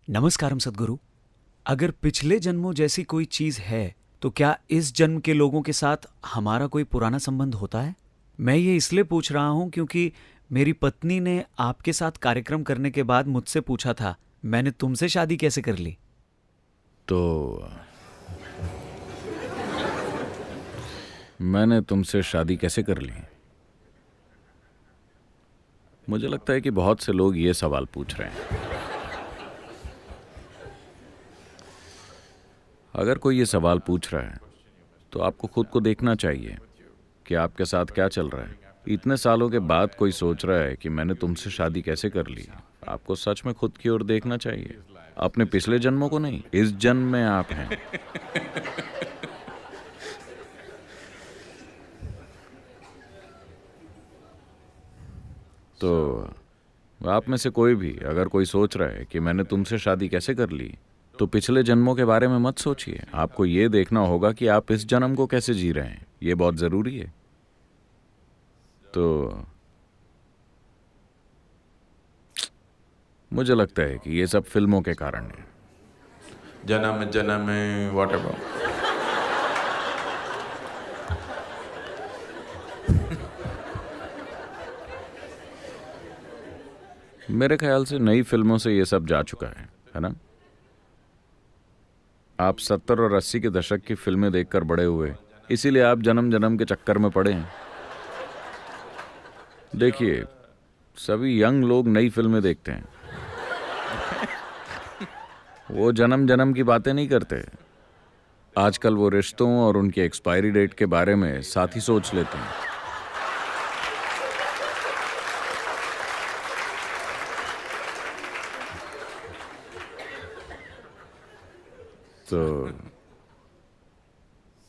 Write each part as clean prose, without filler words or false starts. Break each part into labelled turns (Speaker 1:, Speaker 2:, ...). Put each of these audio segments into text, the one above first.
Speaker 1: नमस्कारम सद्गुरु। अगर पिछले जन्मों जैसी कोई चीज है तो क्या इस जन्म के लोगों के साथ हमारा कोई पुराना संबंध होता है? मैं ये इसलिए पूछ रहा हूँ क्योंकि मेरी पत्नी ने आपके साथ कार्यक्रम करने के बाद मुझसे पूछा था, मैंने तुमसे शादी कैसे कर ली?
Speaker 2: तो मैंने तुमसे शादी कैसे कर ली? मुझे लगता है कि बहुत से लोग ये सवाल पूछ रहे हैं। अगर कोई ये सवाल पूछ रहा है तो आपको खुद को देखना चाहिए कि आपके साथ क्या चल रहा है। इतने सालों के बाद कोई सोच रहा है कि मैंने तुमसे शादी कैसे कर ली। आपको सच में खुद की ओर देखना चाहिए, अपने पिछले जन्मों को नहीं। इस जन्म में आप हैं। तो आप में से कोई भी अगर कोई सोच रहा है कि मैंने तुमसे शादी कैसे कर ली, तो पिछले जन्मों के बारे में मत सोचिए। आपको ये देखना होगा कि आप इस जन्म को कैसे जी रहे हैं। ये बहुत जरूरी है। तो मुझे लगता है कि ये सब फिल्मों के कारण है।
Speaker 3: जन्म जन्म whatever.
Speaker 2: मेरे ख्याल से नई फिल्मों से ये सब जा चुका है ना? आप 70 और 80 के दशक की फिल्में देखकर बड़े हुए, इसीलिए आप जन्म जन्म के चक्कर में पड़े हैं। देखिए, सभी यंग लोग नई फिल्में देखते हैं। वो जन्म जन्म की बातें नहीं करते। आजकल वो रिश्तों और उनकी एक्सपायरी डेट के बारे में साथ ही सोच लेते हैं।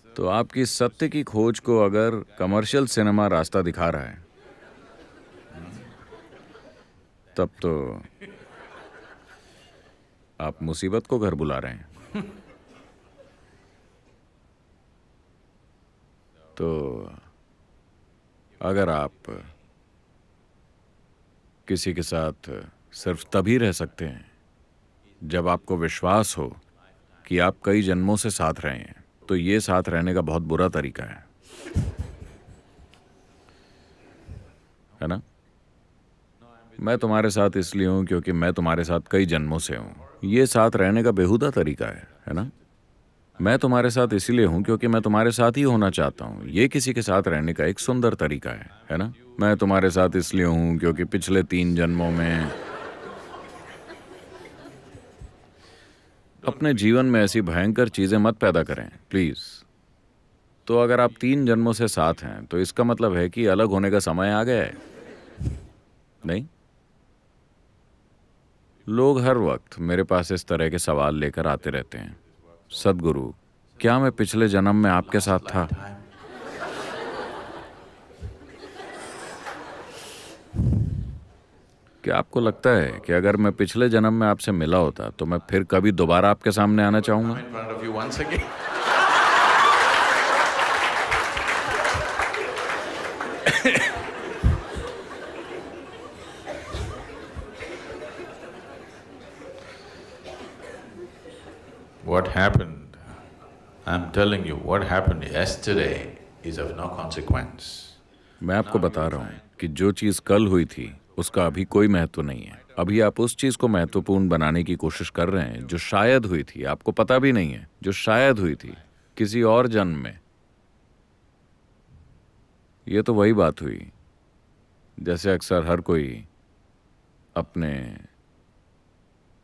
Speaker 2: तो आपकी सत्य की खोज को अगर कमर्शियल सिनेमा रास्ता दिखा रहा है, तब तो आप मुसीबत को घर बुला रहे हैं। तो अगर आप किसी के साथ सिर्फ तभी रह सकते हैं जब आपको विश्वास हो कि आप कई जन्मों से साथ रहे हैं, तो ये साथ रहने का बहुत बुरा तरीका है ना? मैं तुम्हारे साथ इसलिए हूं क्योंकि मैं तुम्हारे साथ कई जन्मों से हूं। ये साथ रहने का बेहुदा तरीका है ना? मैं तुम्हारे साथ इसलिए हूं क्योंकि मैं तुम्हारे साथ ही होना चाहता हूं। ये किसी के साथ रहने का एक सुंदर तरीका है ना? मैं तुम्हारे साथ इसलिए हूं क्योंकि पिछले 3 जन्मों में अपने जीवन में ऐसी भयंकर चीजें मत पैदा करें प्लीज। तो अगर आप 3 जन्मों से साथ हैं तो इसका मतलब है कि अलग होने का समय आ गया है। नहीं, लोग हर वक्त मेरे पास इस तरह के सवाल लेकर आते रहते हैं। सद्गुरु, क्या मैं पिछले जन्म में आपके साथ था? क्या आपको लगता है कि अगर मैं पिछले जन्म में आपसे मिला होता तो मैं फिर कभी दोबारा आपके सामने आना चाहूंगा?
Speaker 3: In front of you once again. What happened? I'm telling you, what happened yesterday is of no consequence.
Speaker 2: मैं आपको बता रहा हूँ कि जो चीज कल हुई थी उसका अभी कोई महत्व नहीं है। अभी आप उस चीज को महत्वपूर्ण बनाने की कोशिश कर रहे हैं जो शायद हुई थी, आपको पता भी नहीं है, जो शायद हुई थी किसी और जन्म में। ये तो वही बात हुई जैसे अक्सर हर कोई अपने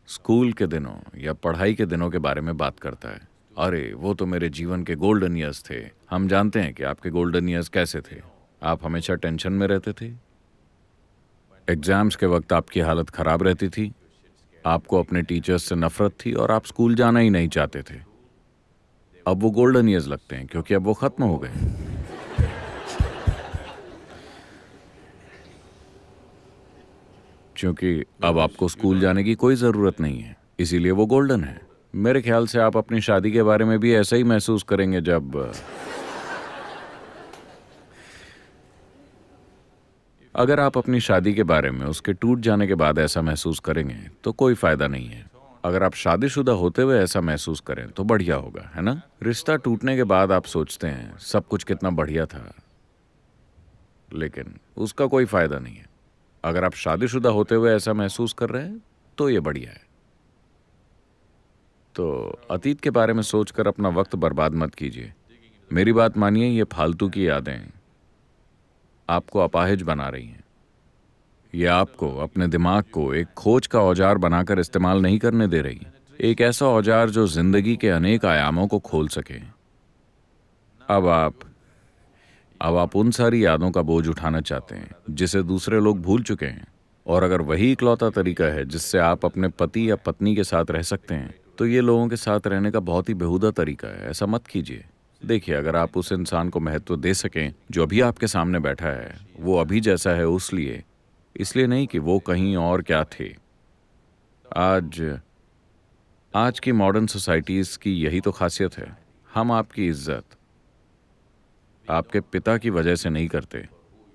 Speaker 2: स्कूल के दिनों या पढ़ाई के दिनों के बारे में बात करता है। अरे वो तो मेरे जीवन के गोल्डन ईयर्स थे। हम जानते हैं कि आपके गोल्डन ईयर्स कैसे थे। आप हमेशा टेंशन में रहते थे, एग्जाम्स के वक्त आपकी हालत खराब रहती थी, आपको अपने टीचर्स से नफरत थी और आप स्कूल जाना ही नहीं चाहते थे। अब वो गोल्डन ईयर्स लगते हैं क्योंकि अब वो खत्म हो गए। क्योंकि अब आपको स्कूल जाने की कोई जरूरत नहीं है, इसीलिए वो गोल्डन है। मेरे ख्याल से आप अपनी शादी के बारे में भी ऐसा ही महसूस करेंगे जब अगर आप अपनी शादी के बारे में उसके टूट जाने के बाद ऐसा महसूस करेंगे तो कोई फायदा नहीं है। अगर आप शादीशुदा होते हुए ऐसा महसूस करें तो बढ़िया होगा, है ना? रिश्ता टूटने के बाद आप सोचते हैं सब कुछ कितना बढ़िया था, लेकिन उसका कोई फायदा नहीं है। अगर आप शादीशुदा होते हुए ऐसा महसूस कर रहे हैं तो ये बढ़िया है। तो अतीत के बारे में सोचकर अपना वक्त बर्बाद मत कीजिए। मेरी बात मानिए, ये फालतू की यादें आपको अपाहिज बना रही हैं। ये आपको अपने दिमाग को एक खोज का औजार बनाकर इस्तेमाल नहीं करने दे रही। एक ऐसा औजार जो जिंदगी के अनेक आयामों को खोल सके। अब आप उन सारी यादों का बोझ उठाना चाहते हैं जिसे दूसरे लोग भूल चुके हैं, और अगर वही इकलौता तरीका है जिससे आप अपने पति या पत्नी के साथ रह सकते हैं, तो ये लोगों के साथ रहने का बहुत ही बेहुदा तरीका है। ऐसा मत कीजिए। देखिए, अगर आप उस इंसान को महत्व दे सकें जो अभी आपके सामने बैठा है, वो अभी जैसा है इसलिए नहीं कि वो कहीं और क्या थे। आज की मॉडर्न सोसाइटीज़ की यही तो खासियत है। हम आपकी इज्जत आपके पिता की वजह से नहीं करते,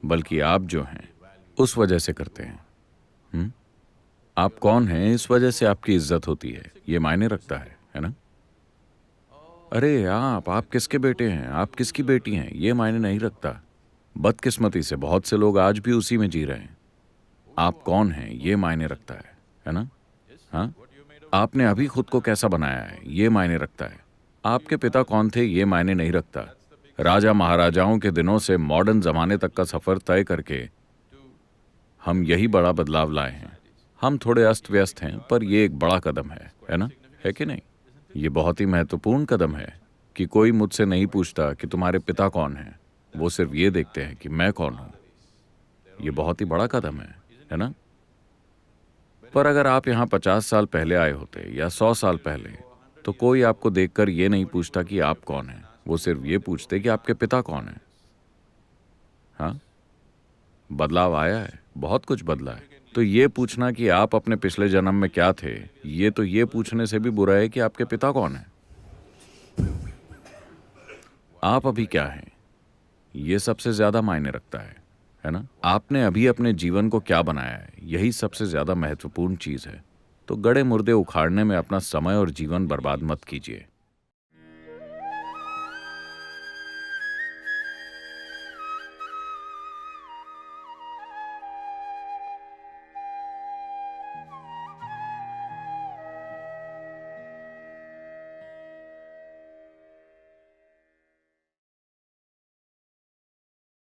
Speaker 2: बल्कि आप जो हैं उस वजह से करते हैं। आप कौन हैं इस वजह से आपकी इज्जत होती है, ये मायने रखता है ना? अरे आप किसके बेटे हैं, आप किसकी बेटी हैं, ये मायने नहीं रखता। बदकिस्मती से बहुत से लोग आज भी उसी में जी रहे हैं। आप कौन हैं ये मायने रखता है ना? हाँ, आपने अभी खुद को कैसा बनाया है ये मायने रखता है। आपके पिता कौन थे ये मायने नहीं रखता। राजा महाराजाओं के दिनों से मॉडर्न जमाने तक का सफर तय करके हम यही बड़ा बदलाव लाए हैं। हम थोड़े अस्त व्यस्त हैं, पर ये एक बड़ा कदम है ना? है कि नहीं? ये बहुत ही महत्वपूर्ण कदम है कि कोई मुझसे नहीं पूछता कि तुम्हारे पिता कौन हैं, वो सिर्फ ये देखते हैं कि मैं कौन हूं। ये बहुत ही बड़ा कदम है ना? पर अगर आप यहाँ 50 साल पहले आए होते या 100 साल पहले, तो कोई आपको देखकर ये नहीं पूछता कि आप कौन हैं। वो सिर्फ ये पूछते कि आपके पिता कौन हैं। हाँ, बदलाव आया है, बहुत कुछ बदला है। तो ये पूछना कि आप अपने पिछले जन्म में क्या थे, ये पूछने से भी बुरा है कि आपके पिता कौन हैं। आप अभी क्या हैं, ये सबसे ज्यादा मायने रखता है ना? आपने अभी अपने जीवन को क्या बनाया है, यही सबसे ज्यादा महत्वपूर्ण चीज है। तो गड़े मुर्दे उखाड़ने में अपना समय और जीवन बर्बाद मत कीजिए।